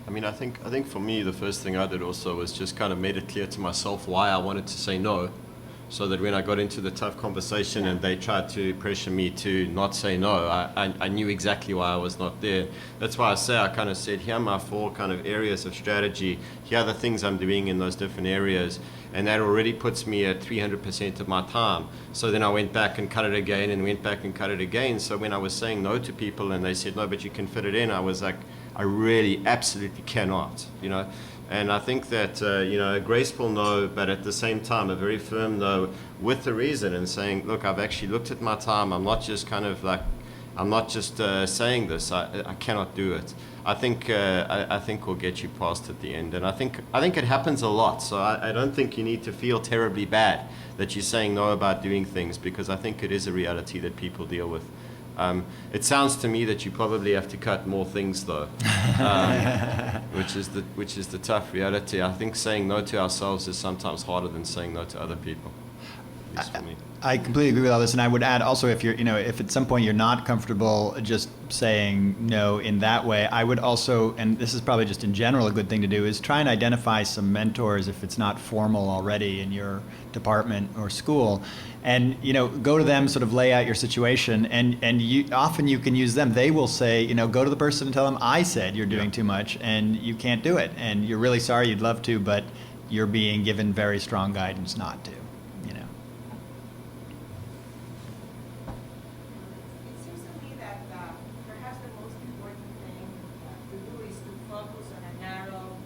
I mean, I think for me, the first thing I did also was just kind of made it clear to myself why I wanted to say no, so that when I got into the tough conversation and they tried to pressure me to not say no, I knew exactly why I was not there. That's why I kind of said, here are my 4 kind of areas of strategy. Here are the things I'm doing in those different areas. And that already puts me at 300% of my time. So then I went back and cut it again and went back and cut it again. So when I was saying no to people and they said, no, but you can fit it in, I was like, I really absolutely cannot, you know. And I think that, you know, a graceful no, but at the same time, a very firm no with the reason and saying, look, I've actually looked at my time. I'm not just kind of like, I'm not just saying this. I cannot do it. I think will get you past at the end. And I think it happens a lot. So I don't think you need to feel terribly bad that you're saying no about doing things, because I think it is a reality that people deal with. It sounds to me that you probably have to cut more things, though, which is the tough reality. I think saying no to ourselves is sometimes harder than saying no to other people. At least for me. I completely agree with all this, and I would add also, if if at some point you're not comfortable just saying no in that way, I would also, and this is probably just in general a good thing to do, is try and identify some mentors if it's not formal already in your department or school, and go to them, sort of lay out your situation, and often you can use them. They will say, go to the person and tell them, I said you're doing too much and you can't do it, and you're really sorry, you'd love to, but you're being given very strong guidance not to. It seems to me that perhaps the most important thing to do is to focus on a narrow,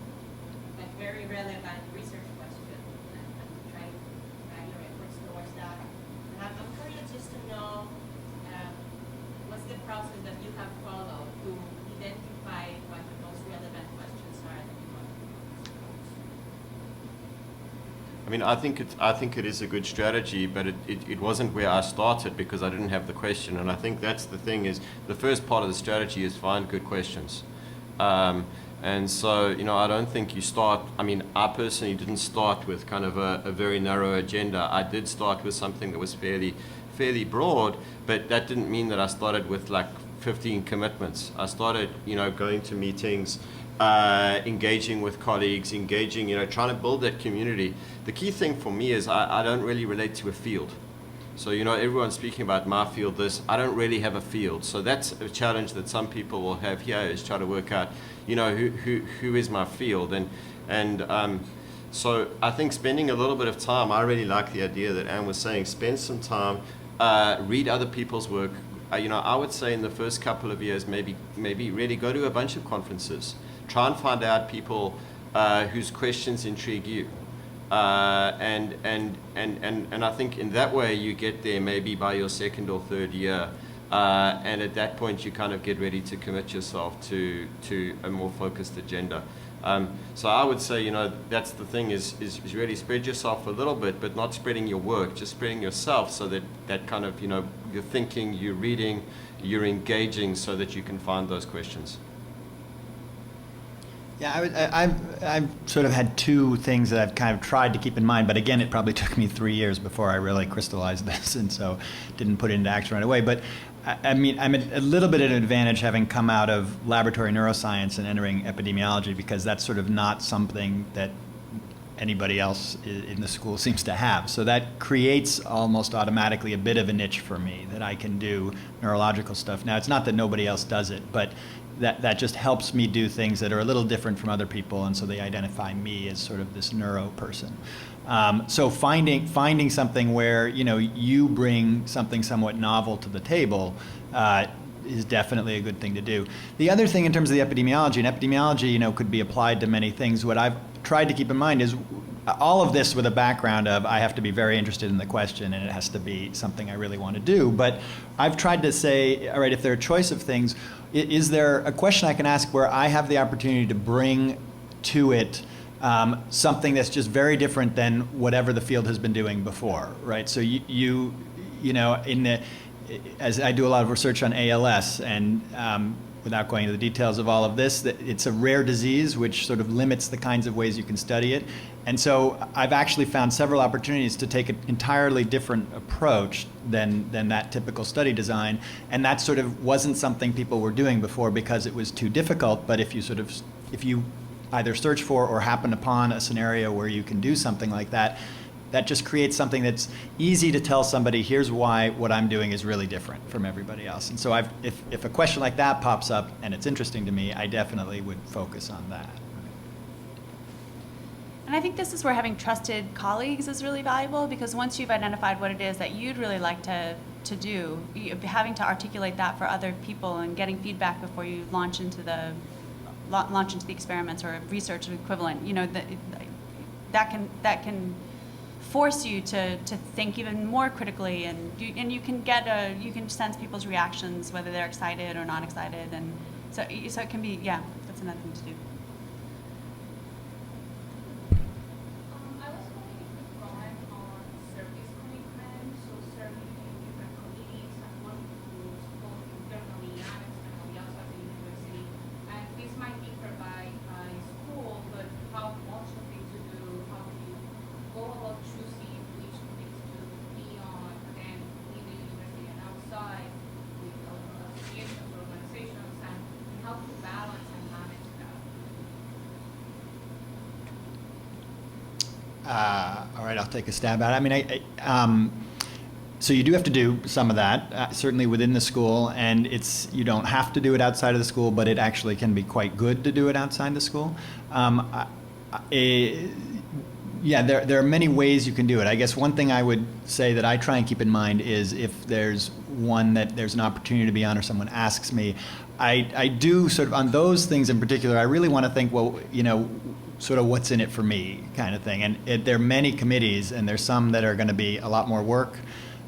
but very relevant research question and try to guide your efforts towards that. And I'm curious just to know what's the process that you have followed to identify what the most relevant questions are that you want to focus on. I mean, I think it is a good strategy, but it wasn't where I started because I didn't have the question. And I think that's the thing, is the first part of the strategy is find good questions. And so, I don't think you start, I personally didn't start with kind of a very narrow agenda. I did start with something that was fairly broad, but that didn't mean that I started with like 15 commitments. I started, going to meetings, engaging with colleagues, trying to build that community. The key thing for me is I don't really relate to a field. So, everyone's speaking about my field, this. I don't really have a field. So that's a challenge that some people will have here, is try to work out, who is my field. So I think spending a little bit of time, I really like the idea that Anne was saying, spend some time, read other people's work. I would say in the first couple of years, maybe really go to a bunch of conferences. Try and find out people whose questions intrigue you. And I think in that way you get there maybe by your second or third year, and at that point you kind of get ready to commit yourself to a more focused agenda. So I would say, that's the thing is really spread yourself a little bit, but not spreading your work, just spreading yourself, so that kind of, you're thinking, you're reading, you're engaging, so that you can find those questions. Yeah, I've sort of had two things that I've kind of tried to keep in mind, but again, it probably took me 3 years before I really crystallized this, and so didn't put it into action right away. But I'm a little bit at an advantage having come out of laboratory neuroscience and entering epidemiology, because that's sort of not something that anybody else in the school seems to have. So that creates almost automatically a bit of a niche for me, that I can do neurological stuff. Now, it's not that nobody else does it, but that just helps me do things that are a little different from other people, and so they identify me as sort of this neuro person. So finding something where you bring something somewhat novel to the table is definitely a good thing to do. The other thing in terms of the epidemiology, and epidemiology could be applied to many things. What I've tried to keep in mind is all of this with a background of I have to be very interested in the question, and it has to be something I really want to do. But I've tried to say, all right, if there are a choice of things, is there a question I can ask where I have the opportunity to bring to it something that's just very different than whatever the field has been doing before, right? So as I do a lot of research on ALS, and without going into the details of all of this, that it's a rare disease which sort of limits the kinds of ways you can study it. And so I've actually found several opportunities to take an entirely different approach than that typical study design. And that sort of wasn't something people were doing before because it was too difficult. But if you either search for or happen upon a scenario where you can do something like that, that just creates something that's easy to tell somebody, here's why what I'm doing is really different from everybody else. And so if a question like that pops up and it's interesting to me, I definitely would focus on that. And I think this is where having trusted colleagues is really valuable, because once you've identified what it is that you'd really like to do, having to articulate that for other people and getting feedback before you launch into the experiments or research equivalent, that can force you to think even more critically, and you can sense people's reactions, whether they're excited or not excited, and so it can be, that's another thing to do. I was wondering if you could comment on service commitment, so serving in different committees and working groups, both internally and externally outside the university. And this might differ by school, but how much of it to do, how do you go about choosing which committees to be on, and in the university and outside with associations or organizations, and how to balance and manage that? All right, I'll take a stab at it. So you do have to do some of that, certainly within the school, and you don't have to do it outside of the school, but it actually can be quite good to do it outside the school. There are many ways you can do it. I guess one thing I would say that I try and keep in mind is if there's one that there's an opportunity to be on or someone asks me, I do sort of, on those things in particular, I really want to think, sort of what's in it for me kind of thing. And there are many committees, and there's some that are going to be a lot more work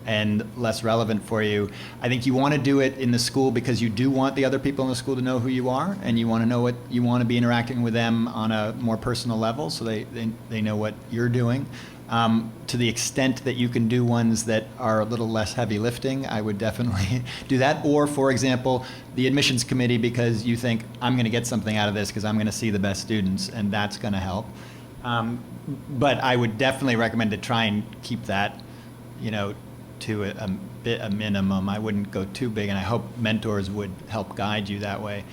and less relevant for you. I think you want to do it in the school because you do want the other people in the school to know who you are, and you want to know what you want to be interacting with them on a more personal level, so they know what you're doing. To the extent that you can do ones that are a little less heavy lifting, I would definitely do that. Or, for example, the admissions committee, because you think, I'm going to get something out of this because I'm going to see the best students, and that's going to help. But I would definitely recommend to try and keep that, to a minimum. I wouldn't go too big, and I hope mentors would help guide you that way.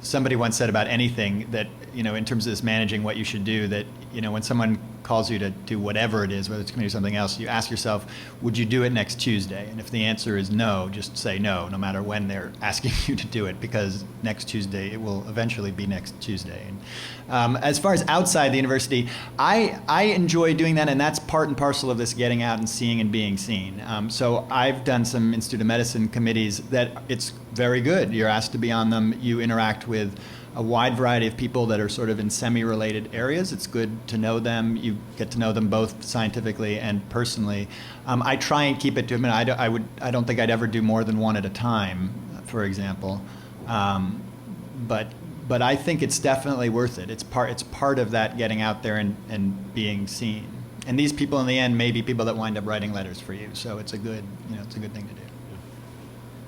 Somebody once said about anything that, in terms of this managing what you should do, that, when someone calls you to do whatever it is, whether it's community or something else, you ask yourself, would you do it next Tuesday? And if the answer is no, just say no matter when they're asking you to do it, because next Tuesday, it will eventually be next Tuesday. And as far as outside the university, I enjoy doing that, and that's part and parcel of this getting out and seeing and being seen. So I've done some Institute of Medicine committees that it's very good. You're asked to be on them. You interact with a wide variety of people that are sort of in semi-related areas. It's good to know them. You get to know them both scientifically and personally. I try and keep it to a minute. I don't think I'd ever do more than one at a time, for example. But I think it's definitely worth it. It's part of that getting out there and being seen. And these people in the end may be people that wind up writing letters for you. So it's a good thing to do.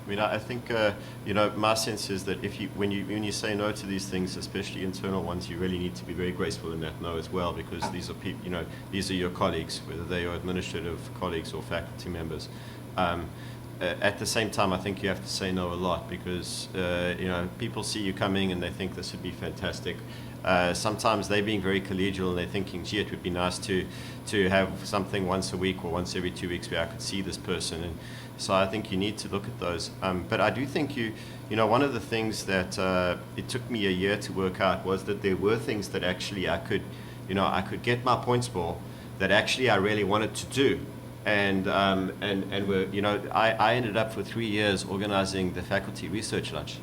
I mean, I think my sense is that when you say no to these things, especially internal ones, you really need to be very graceful in that no as well, because these are people, these are your colleagues, whether they are administrative colleagues or faculty members. At the same time, I think you have to say no a lot, because people see you coming and they think this would be fantastic. Sometimes they're being very collegial and they're thinking, gee, it would be nice to have something once a week or once every 2 weeks where I could see this person. And so I think you need to look at those. But I do think one of the things that it took me a year to work out was that there were things that actually I could get my points for that actually I really wanted to do. And I ended up for 3 years organizing the faculty research lunch.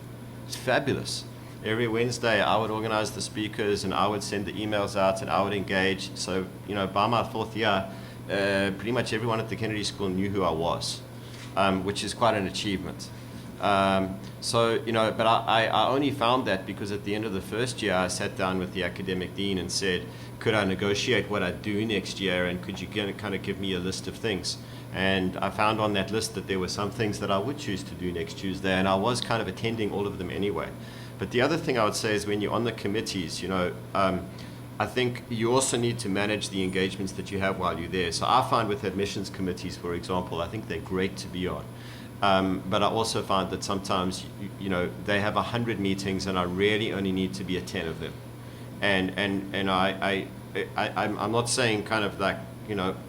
It's fabulous. Every Wednesday I would organize the speakers and I would send the emails out and I would engage. So, by my 4th year, pretty much everyone at the Kennedy School knew who I was, which is quite an achievement. But I only found that because at the end of the first year I sat down with the academic dean and said, could I negotiate what I'd do next year, and could you kind of give me a list of things? And I found on that list that there were some things that I would choose to do next Tuesday, and I was kind of attending all of them anyway. But the other thing I would say is when you're on the committees, I think you also need to manage the engagements that you have while you're there. So I find with admissions committees, for example, I think they're great to be on. But I also find that sometimes, they have 100 meetings and I really only need to be at 10 of them. And I'm not saying kind of like,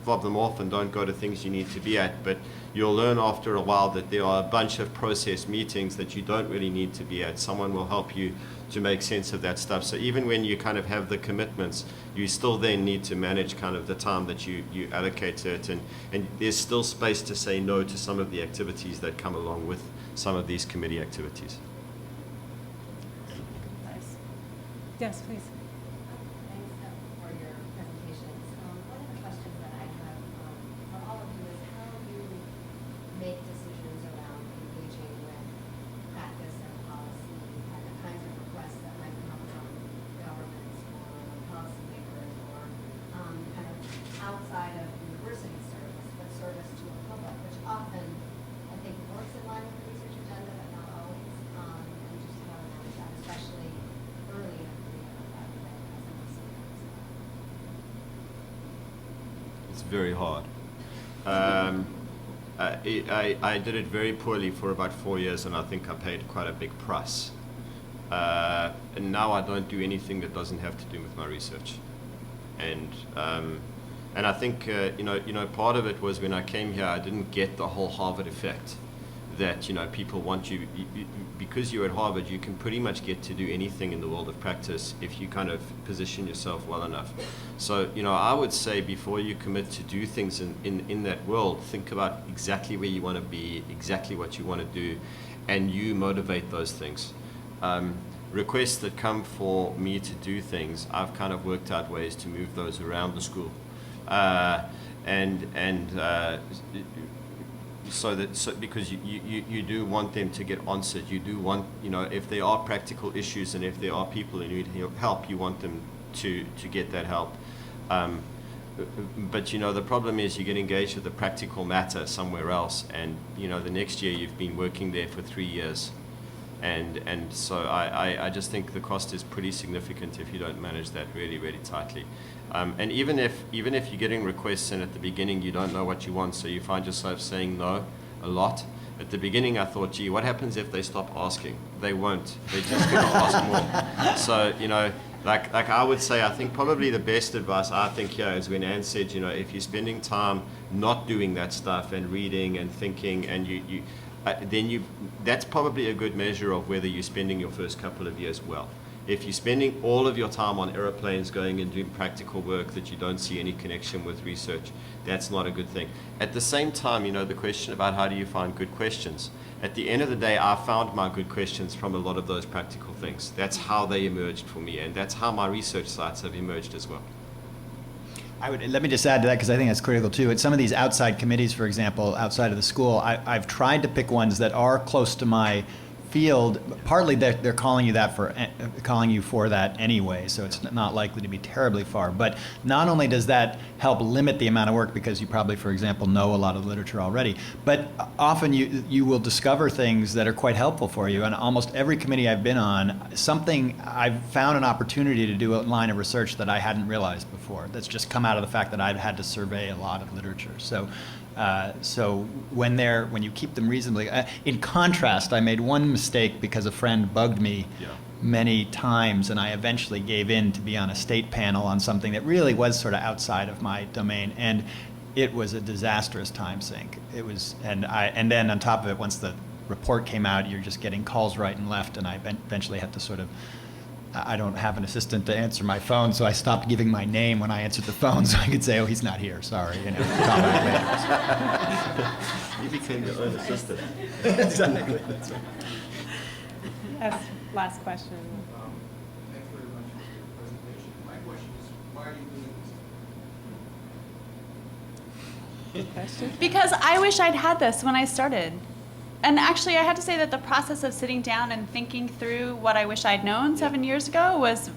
fob them off and don't go to things you need to be at, but you'll learn after a while that there are a bunch of process meetings that you don't really need to be at. Someone will help you to make sense of that stuff. So even when you kind of have the commitments, you still then need to manage kind of the time that you allocate to it. And there's still space to say no to some of the activities that come along with some of these committee activities. Nice. Yes, please. Thanks for your presentations. One of the questions that I have for all of you is how you make decisions around engaging with practice and policy and the kinds of requests that might come from governments or policymakers or kind of outside of university service, but service to a public, which often I think works in line with the research agenda, but not always. And just how to manage that, especially early in a career rather than as a researcher. It's very hard. I did it very poorly for about 4 years, and I think I paid quite a big price. And now I don't do anything that doesn't have to do with my research. And I think part of it was when I came here, I didn't get the whole Harvard effect. That people want you because you're at Harvard, you can pretty much get to do anything in the world of practice if you kind of position yourself well enough. So I would say before you commit to do things in that world, think about exactly where you want to be, exactly what you want to do, and you motivate those things. Requests that come for me to do things, I've kind of worked out ways to move those around the school, so because you do want them to get answered, you do want if there are practical issues and if there are people who need help, you want them to get that help. but you know, the problem is you get engaged with the practical matter somewhere else, and you know, the next year you've been working there for 3 years. And so I just think the cost is pretty significant if you don't manage that really, really tightly. And even if you're getting requests and at the beginning you don't know what you want, so you find yourself saying no a lot. At the beginning I thought, gee, what happens if they stop asking? They won't. They're just going to ask more. So, you know, like I would say, I think probably the best advice I think here is when Anne said, you know, if you're spending time not doing that stuff and reading and thinking, and that's probably a good measure of whether you're spending your first couple of years well. If you're spending all of your time on aeroplanes going and doing practical work that you don't see any connection with research, that's not a good thing. At the same time, you know, the question about how do you find good questions. At the end of the day, I found my good questions from a lot of those practical things. That's how they emerged for me, and that's how my research sites have emerged as well. Let me just add to that, because I think that's critical too. At some of these outside committees, for example, outside of the school, I've tried to pick ones that are close to my field. Partly they're calling you for that anyway, so it's not likely to be terribly far. But not only does that help limit the amount of work, because you probably, for example, know a lot of literature already, but often you will discover things that are quite helpful for you. And almost every committee I've been on, I've found an opportunity to do a line of research that I hadn't realized before. That's just come out of the fact that I've had to survey a lot of literature. So when you keep them reasonably, in contrast, I made one mistake because a friend bugged me many times, and I eventually gave in to be on a state panel on something that really was sort of outside of my domain, and it was a disastrous time sink. It was, and then on top of it, once the report came out, you're just getting calls right and left, and I eventually had to sort of. I don't have an assistant to answer my phone, so I stopped giving my name when I answered the phone, so I could say, "Oh, he's not here. Sorry." You know, call me later. You became your own assistant. Exactly. That's right. Yes, last question. Thanks very much for your presentation. My question is, why are you doing this? Good question. Because I wish I'd had this when I started. And actually, I have to say that the process of sitting down and thinking through what I wish I'd known 7 years ago was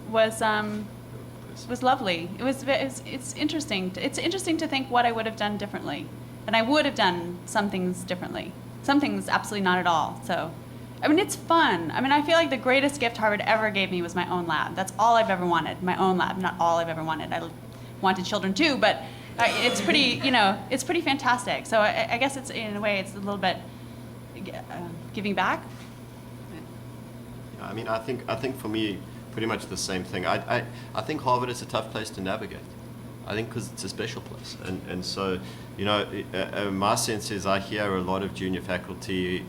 lovely. It's interesting. It's interesting to think what I would have done differently, and I would have done some things differently. Some things absolutely not at all. So, I mean, it's fun. I mean, I feel like the greatest gift Harvard ever gave me was my own lab. That's all I've ever wanted. My own lab. Not all I've ever wanted. I wanted children too, but it's pretty. It's pretty fantastic. So I guess it's in a way it's a little bit. Giving back? I mean, I think for me, pretty much the same thing. I think Harvard is a tough place to navigate. I think because it's a special place. And so, you know, my sense is I hear a lot of junior faculty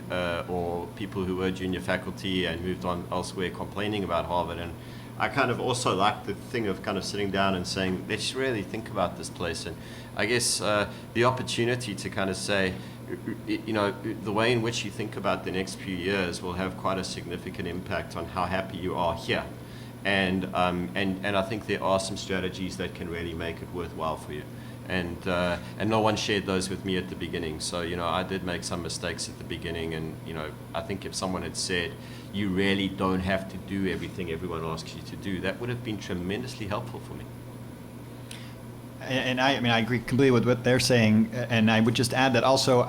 or people who were junior faculty and moved on elsewhere complaining about Harvard. And I kind of also like the thing of kind of sitting down and saying, let's really think about this place. And I guess the opportunity to kind of say, you know, the way in which you think about the next few years will have quite a significant impact on how happy you are here. And I think there are some strategies that can really make it worthwhile for you. And no one shared those with me at the beginning. So, you know, I did make some mistakes at the beginning. And, you know, I think if someone had said, you really don't have to do everything everyone asks you to do, that would have been tremendously helpful for me. And I mean, I agree completely with what they're saying, and I would just add that also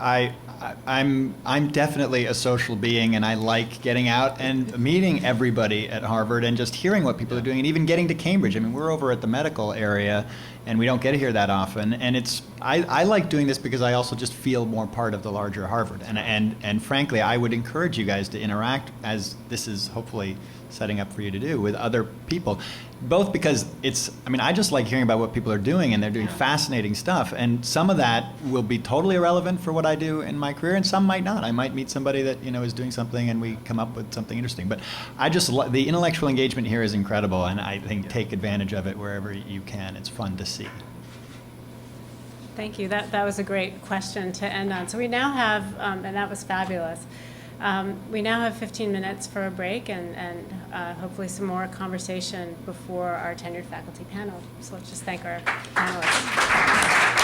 I'm definitely a social being, and I like getting out and meeting everybody at Harvard and just hearing what people are doing, and even getting to Cambridge. I mean, we're over at the medical area, and we don't get to hear that often. And I like doing this because I also just feel more part of the larger Harvard. And frankly, I would encourage you guys to interact, as this is hopefully setting up for you to do, with other people. Both because I just like hearing about what people are doing, and they're doing fascinating stuff. And some of that will be totally irrelevant for what I do in my career, and some might not. I might meet somebody that, you know, is doing something and we come up with something interesting. But I just, the intellectual engagement here is incredible, and I think take advantage of it wherever you can. It's fun to see. Thank you. That was a great question to end on. So we now have, and that was fabulous. We now have 15 minutes for a break and hopefully some more conversation before our tenured faculty panel. So let's just thank our panelists.